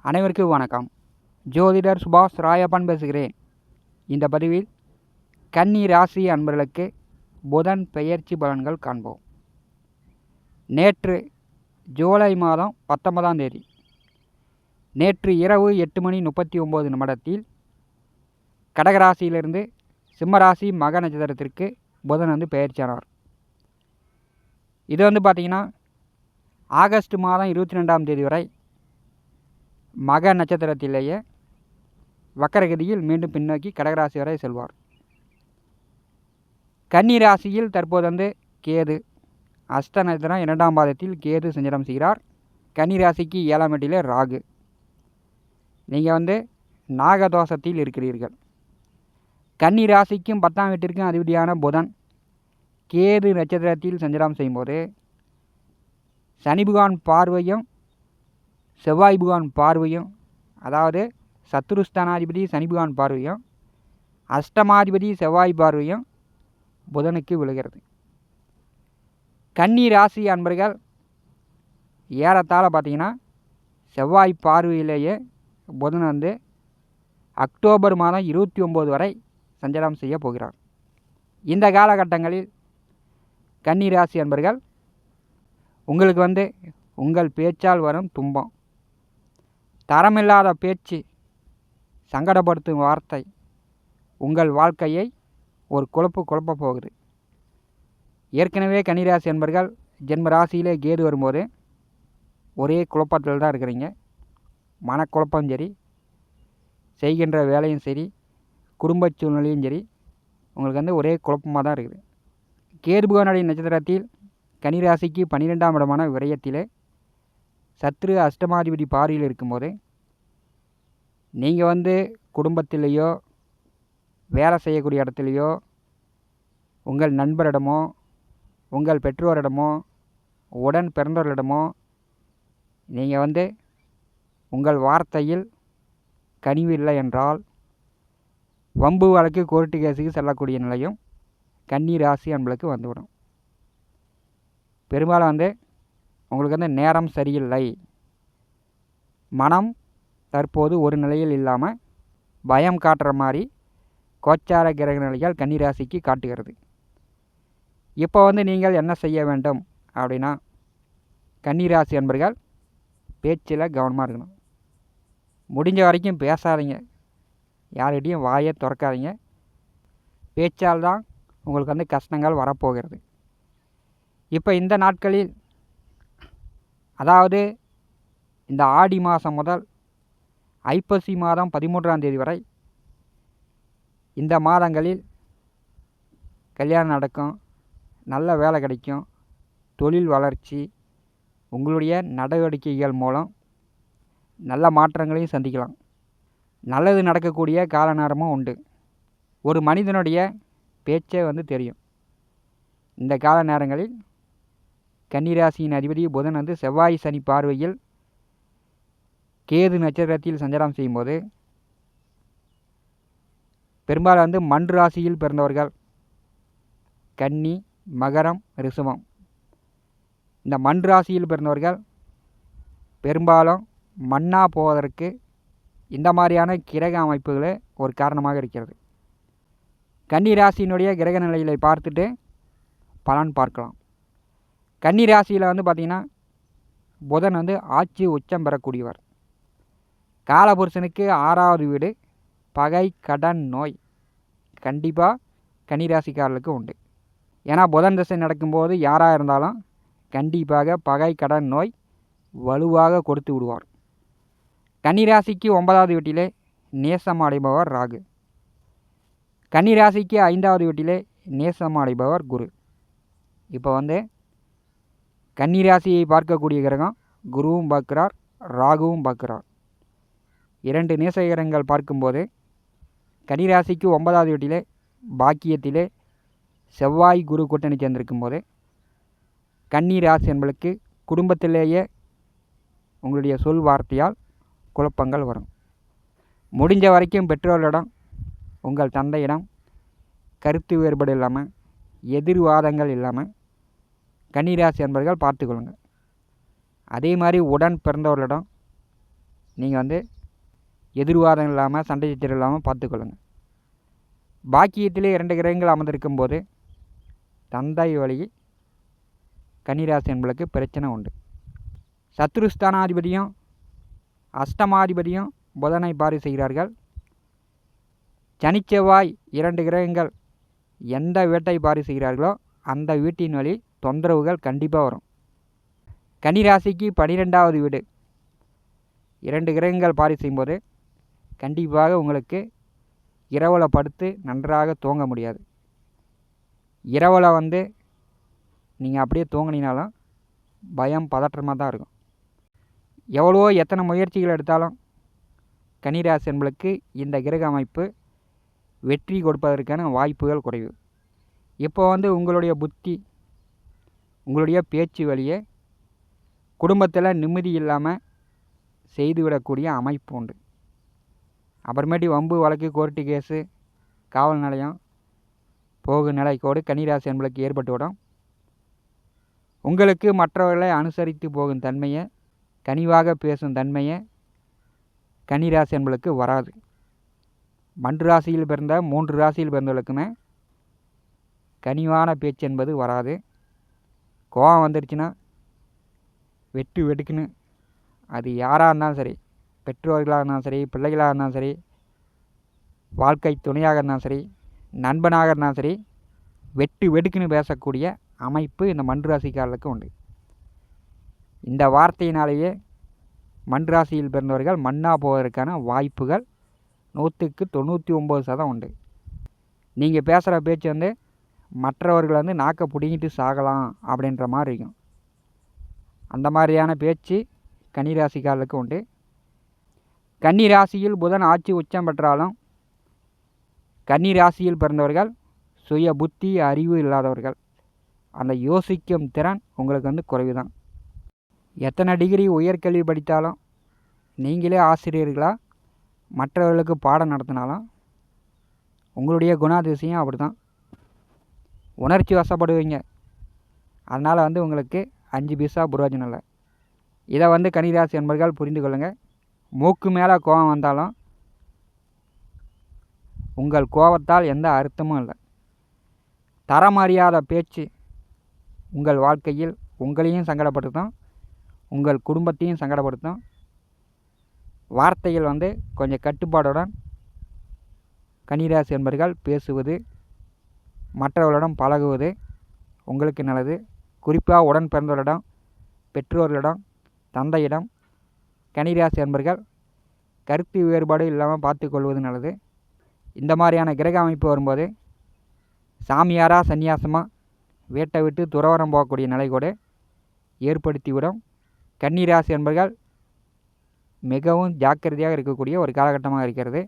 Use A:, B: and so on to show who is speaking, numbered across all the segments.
A: அனைவருக்கும் வணக்கம். ஜோதிடர் சுபாஷ் ராயப்பன் பேசுகிறேன். இந்த பதிவில் கன்னி ராசி அன்பர்களுக்கு புதன் பெயர்ச்சி பலன்கள் காண்போம். நேற்று ஜூலை மாதம் 19ஆம் தேதி நேற்று இரவு 8:39 கடகராசியிலிருந்து சிம்மராசி மக நட்சத்திரத்திற்கு புதன் பெயர்ச்சியானார். இது பார்த்திங்கன்னா ஆகஸ்ட் மாதம் 22ஆம் தேதி வரை மக நட்சத்திரத்திலேயே வக்கரகதியில் மீண்டும் பின்னோக்கி கடகராசி வரை செல்வார். கன்னி ராசியில் தற்போது கேது அஷ்ட நட்சத்திரம் 2ஆம் பாதத்தில் கேது சஞ்சாரம் செய்கிறார். கன்னி ராசிக்கு 7ஆம் வீட்டிலே ராகு. நீங்கள் நாகதோஷத்தில் இருக்கிறீர்கள். கன்னி ராசிக்கும் 10ஆம் வீட்டிற்கும் அதிபதியான புதன் கேது நட்சத்திரத்தில் சஞ்சாரம் செய்யும்போது சனி பகவான் பார்வையும் செவ்வாய் பகவான் பார்வையும், அதாவது சத்துருஸ்தானாதிபதி சனி பகவான் பார்வையும் அஷ்டமாதிபதி செவ்வாய் பார்வையும் புதனுக்கு விழுகிறது. கன்னி ராசி அன்பர்கள் ஏறத்தாழ பார்த்திங்கன்னா செவ்வாய் பார்வையிலேயே புதன் அக்டோபர் மாதம் 29 வரை சஞ்சாரம் செய்ய போகிறார். இந்த காலகட்டங்களில் கன்னி ராசி அன்பர்கள் உங்களுக்கு உங்கள் பேச்சால் வரும் துன்பம், தரமில்லாத பேச்சு, சங்கடப்படுத்தும் வார்த்தை உங்கள் வாழ்க்கையை ஒரு குழப்ப போகுது. ஏற்கனவே கன்னிராசி என்பர்கள் ஜென்ம ராசியிலே கேது வரும்போது ஒரே குழப்பத்தில் தான் இருக்கிறீங்க. மனக்குழப்பம் சரி, செய்கின்ற வேலையும் சரி, குடும்ப சூழ்நிலையும் சரி, உங்களுக்கு ஒரே குழப்பமாக தான் இருக்குது. கேது பகவானுடைய நட்சத்திரத்தில் கன்னிராசிக்கு 12ஆம் இடமான விரயத்திலே சத்ரு அஷ்டமாதிபதி பார்வையில் இருக்கும்போது நீங்கள் குடும்பத்திலேயோ வேலை செய்யக்கூடிய இடத்துலையோ உங்கள் நண்பரிடமோ உங்கள் பெற்றோரிடமோ உடன் பிறந்தவர்களிடமோ நீங்கள் உங்கள் வார்த்தையில் கனிவு இல்லை என்றால் வம்பு வழக்கு கோர்ட்டு கேஸுக்கு செல்லக்கூடிய நிலையும் கன்னி ராசி அன்பளுக்கு வந்துவிடும். பெரும்பாலும் உங்களுக்கு நேரம் சரியில்லை, மனம் தற்போது ஒரு நிலையில் இல்லாமல் பயம் காட்டுற மாதிரி கோச்சார கிரக நிலைகள் கன்னிராசிக்கு காட்டுகிறது. இப்போ நீங்கள் என்ன செய்ய வேண்டும் அப்படின்னா, கன்னிராசி அன்பர்கள் பேச்சில் கவனமாக இருக்கணும். முடிஞ்ச வரைக்கும் பேசாதீங்க, யார்கிட்டையும் வாயை திறக்காதீங்க. பேச்சால் தான் உங்களுக்கு கஷ்டங்கள் வரப்போகிறது. இப்போ இந்த நாட்களில், அதாவது இந்த ஆடி மாதம் முதல் ஐப்பசி மாதம் 13ஆம் தேதி வரை இந்த மாதங்களில் கல்யாணம் நடக்கும், நல்ல வேலை கிடைக்கும், தொழில் வளர்ச்சி, உங்களுடைய நடவடிக்கைகள் மூலம் நல்ல மாற்றங்களையும் சந்திக்கலாம். நல்லது நடக்கக்கூடிய கால நேரமும் உண்டு. ஒரு மனிதனுடைய பேச்சே தெரியும். இந்த கால நேரங்களில் கன்னிராசியின் அதிபதி புதன் செவ்வாய் சனி பார்வையில் கேது நட்சத்திரத்தில் சஞ்சாரம் செய்யும்போது பெரும்பாலும் மண் ராசியில் பிறந்தவர்கள் கன்னி, மகரம், ரிஷபம், இந்த மண் ராசியில் பிறந்தவர்கள் பெரும்பாலும் மண்ணாக போவதற்கு இந்த மாதிரியான கிரக அமைப்புகளே ஒரு காரணமாக இருக்கிறது. கன்னி ராசியினுடைய கிரக நிலைகளை பார்த்துட்டு பலன் பார்க்கலாம். கன்னி ராசியில் பார்த்திங்கன்னா புதன் ஆட்சி உச்சம் பெறக்கூடியவர். காலபுருஷனுக்கு 6ஆவது வீடு பகை, கடன், நோய் கண்டிப்பாக கன்னிராசிக்காரர்களுக்கு உண்டு. ஏன்னா புதன் திசை நடக்கும்போது யாராக இருந்தாலும் கண்டிப்பாக பகை, கடன், நோய் வலுவாக கொடுத்து விடுவார். கன்னிராசிக்கு 9ஆவது வீட்டிலே நேசம் அடைபவர் ராகு. கன்னிராசிக்கு 5ஆவது வீட்டிலே நேசம் அடைபவர் குரு. இப்போ கன்னிராசியை பார்க்கக்கூடிய கிரகம் குருவும் பார்க்கிறார், ராகுவும் பார்க்கிறார். 2 நேசகிரகங்கள் பார்க்கும்போது கன்னிராசிக்கு 9ஆவது வீட்டிலே பாக்கியத்திலே செவ்வாய் குரு கூட்டணி சேர்ந்திருக்கும் போது கன்னி ராசி என்பளுக்கு குடும்பத்திலேயே உங்களுடைய சொல் வார்த்தையால் குழப்பங்கள் வரும். முடிஞ்ச வரைக்கும் பெற்றோர்களிடம், உங்கள் தந்தையிடம் கருத்து வேறுபாடு இல்லாமல், எதிர்வாதங்கள் இல்லாமல் கன்னிராசி அன்பர்கள் பார்த்துக்கொள்ளுங்கள். அதே மாதிரி உடன் பிறந்தவர்களிடம் நீங்கள் வந்து எதிர்வாதம் இல்லாமல் சண்டை சச்சரவு இல்லாமல் பார்த்துக்கொள்ளுங்கள். பாக்கியத்திலே 2 கிரகங்கள் அமர்ந்திருக்கும் போது தந்தை வழி கன்னிராசி என்பளுக்கு பிரச்சனை உண்டு. சத்ருஸ்தானாதிபதியும் அஷ்டமாதிபதியும் புதனை பாரி செய்கிறார்கள். சனி செவ்வாய் 2 கிரகங்கள் எந்த வீட்டை பாரி செய்கிறார்களோ அந்த வீட்டின் வழி தொந்தரவுகள் கண்டிப்பாக வரும். கன்னிராசிக்கு 12வது வீடு 2 கிரகங்கள் பாரி செய்யும்போது கண்டிப்பாக உங்களுக்கு இரவில் படுத்து நன்றாக தூங்க முடியாது. இரவில் வந்து நீங்கள் அப்படியே தூங்கினாலும் பயம் பதற்றமாக தான் இருக்கும். எத்தனை முயற்சிகள் எடுத்தாலும் கன்னிராசி என்பளுக்கு இந்த கிரக அமைப்பு வெற்றி கொடுப்பதற்கான வாய்ப்புகள் குறைவு. இப்போ வந்து உங்களுடைய புத்தி, உங்களுடைய பேச்சு வழியே குடும்பத்தில் நிம்மதி இல்லாமல் செய்துவிடக்கூடிய அமைப்பு உண்டு. அப்புறமேட்டி வம்பு வழக்கு, கோர்ட்டு கேஸு, காவல் நிலையம் போகும் நிலைக்கோடு கன்னிராசி என்பளுக்கு ஏற்பட்டுவிடும். உங்களுக்கு மற்றவர்களை அனுசரித்து போகும் தன்மையை, கனிவாக பேசும் தன்மையை கன்னிராசி என்பளுக்கு வராது. மன்று ராசியில் பிறந்த 3 ராசியில் பிறந்தவர்களுக்குமே கனிவான பேச்சு என்பது வராது. கோபம் வந்துருச்சுன்னா வெட்டுக்குன்னு அது யாராக இருந்தாலும் சரி, பெற்றோர்களாக இருந்தாலும் சரி, பிள்ளைகளாக இருந்தாலும் சரி, வாழ்க்கை துணையாக இருந்தாலும் சரி, நண்பனாக இருந்தாலும் சரி, வெட்டுக்குன்னு பேசக்கூடிய அமைப்பு இந்த மன்று ராசிக்காரர்களுக்கு உண்டு. இந்த வார்த்தையினாலேயே மன்று ராசியில் பிறந்தவர்கள் மண்ணாக போவதற்கான வாய்ப்புகள் 100க்கு 99% உண்டு. நீங்கள் பேசுகிற பேச்சு வந்து மற்றவர்கள் வந்து நாக்கை பிடிங்கிட்டு சாகலாம் அப்படின்ற மாதிரி இருக்கும். அந்த மாதிரியான பேச்சு கன்னிராசிக்காரர்களுக்கு உண்டு. கன்னிராசியில் புதன் ஆட்சி உச்சம் பெற்றாலும் கன்னிராசியில் பிறந்தவர்கள் சுய புத்தி, அறிவு இல்லாதவர்கள். அந்த யோசிக்கும் திறன் உங்களுக்கு வந்து குறைவு தான். எத்தனை டிகிரி உயர்கல்வி படித்தாலும், நீங்களே ஆசிரியர்களாக மற்றவர்களுக்கு பாடம் நடத்தினாலும் உங்களுடைய குணாதிசயம் அப்படி தான். உணர்ச்சி வசப்படுவீங்க. அதனால் வந்து உங்களுக்கு 5 பைசா பிரயோஜனம் இல்லை. இதை வந்து கன்னிராசி என்பர்கள் புரிந்து கொள்ளுங்கள். மூக்கு மேலே கோபம் வந்தாலும் உங்கள் கோபத்தால் எந்த அர்த்தமும் இல்லை. தரமறியாத பேச்சு உங்கள் வாழ்க்கையில் உங்களையும் சங்கடப்படுத்தும், உங்கள் குடும்பத்தையும் சங்கடப்படுத்தும். வார்த்தைகள் வந்து கொஞ்சம் கட்டுப்பாடுடன் கன்னிராசி என்பர்கள் பேசுவது, மற்றவர்களிடம் பழகுவது உங்களுக்கு நல்லது. குறிப்பாக உடன் பிறந்தவர்களிடம், பெற்றோர்களிடம், தந்தையிடம் கன்னிராசி என்பர்கள் கருத்து வேறுபாடு இல்லாமல் பார்த்து கொள்வது நல்லது. இந்த மாதிரியான கிரக அமைப்பு வரும்போது சாமியாராக சன்னியாசமாக வீட்டை விட்டு துறவரம் போகக்கூடிய நிலை கூட ஏற்படுத்திவிடும். கன்னிராசி என்பர்கள் மிகவும் ஜாக்கிரதையாக இருக்கக்கூடிய ஒரு காலகட்டமாக இருக்கிறது.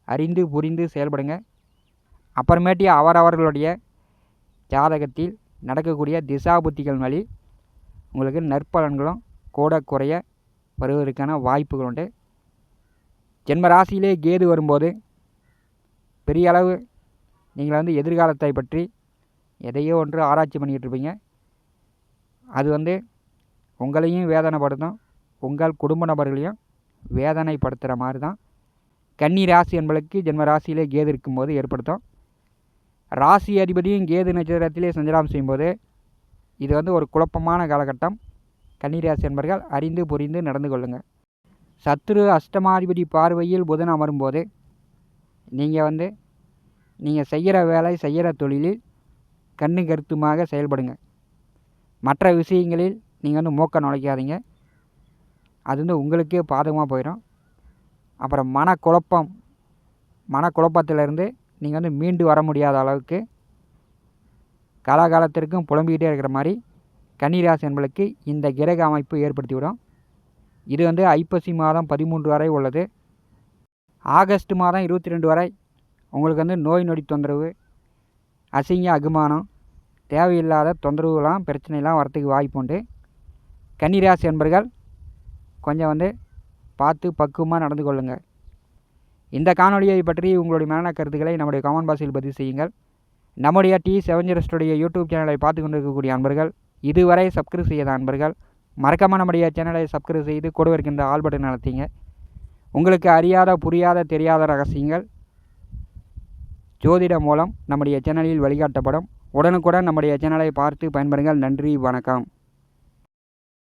A: அறிந்து புரிந்து செயல்படுங்க. அப்புறமேட்டி அவரவர்களுடைய ஜாதகத்தில் நடக்கக்கூடிய திசாபுத்திகள் வழி உங்களுக்கு நற்பலன்களும் கூட குறைய வருவதற்கான வாய்ப்புகள் உண்டு. ஜென்ம ராசியிலே கேது வரும்போது பெரிய அளவு நீங்கள் வந்து எதிர்காலத்தை பற்றி எதையோ ஒன்று ஆராய்ச்சி பண்ணிக்கிட்டு இருப்பீங்க. அது வந்து உங்களையும் வேதனைப்படுத்தும், உங்கள் குடும்ப நபர்களையும் வேதனைப்படுத்துகிற மாதிரி தான் கன்னி ராசி என்பளுக்கு ஜென்ம ராசியிலே கேது இருக்கும்போது ஏற்படுத்தும். ராசி அதிபதியும் கேது நட்சத்திரத்திலே சஞ்சாரம் செய்யும்போது இது வந்து ஒரு குழப்பமான காலகட்டம். கன்னிராசி என்பர்கள் அறிந்து புரிந்து நடந்து கொள்ளுங்கள். சத்ரு அஷ்டமாதிபதி பார்வையில் புதன் அமரும்போது நீங்கள் செய்கிற வேலை, செய்கிற தொழிலில் கண்ணு கருத்துமாக செயல்படுங்க. மற்ற விஷயங்களில் நீங்கள் வந்து மூக்க நுழைக்காதீங்க. அது வந்து உங்களுக்கே பாதகமாக போயிடும். அப்புறம் மனக்குழப்பத்திலிருந்து நீங்கள் வந்து மீண்டு வர முடியாத அளவுக்கு காலகாலத்திற்கும் புலம்பிக்கிட்டே இருக்கிற மாதிரி கன்னிராசி என்பளுக்கு இந்த கிரக அமைப்பு ஏற்படுத்திவிடும். இது வந்து ஐப்பசி மாதம் 13 வரை உள்ளது. ஆகஸ்ட் மாதம் 22 வரை உங்களுக்கு வந்து நோய் நொடி தொந்தரவு, அசிங்க அகுமானம், தேவையில்லாத தொந்தரவுலாம் பிரச்சனைலாம் வரத்துக்கு வாய்ப்பு உண்டு. கன்னிராசி என்பர்கள் கொஞ்சம் வந்து பார்த்து பக்குவமாக நடந்து கொள்ளுங்கள். இந்த காணொலியை பற்றி உங்களுடைய மேலான கருத்துக்களை நம்முடைய கமெண்ட் பாக்ஸில் பதிவு செய்யுங்கள். நம்முடைய T7 யூடியூப் சேனலை பார்த்து கொண்டிருக்கக்கூடிய அன்பர்கள், இதுவரை சப்ஸ்கிரைப் செய்யாத அன்பர்கள் மறக்காமல் நம்முடைய சேனலை சப்ஸ்கிரைப் செய்து கூட இருக்கின்ற ஆல் பட்டன் அழுத்திங்க. உங்களுக்கு அறியாத புரியாத தெரியாத ரகசியங்கள் ஜோதிடம் மூலம் நம்முடைய சேனலில் வழிகாட்டப்படும். உடனுக்குடன் நம்முடைய சேனலை பார்த்து பயன்பெறுங்கள். நன்றி, வணக்கம்.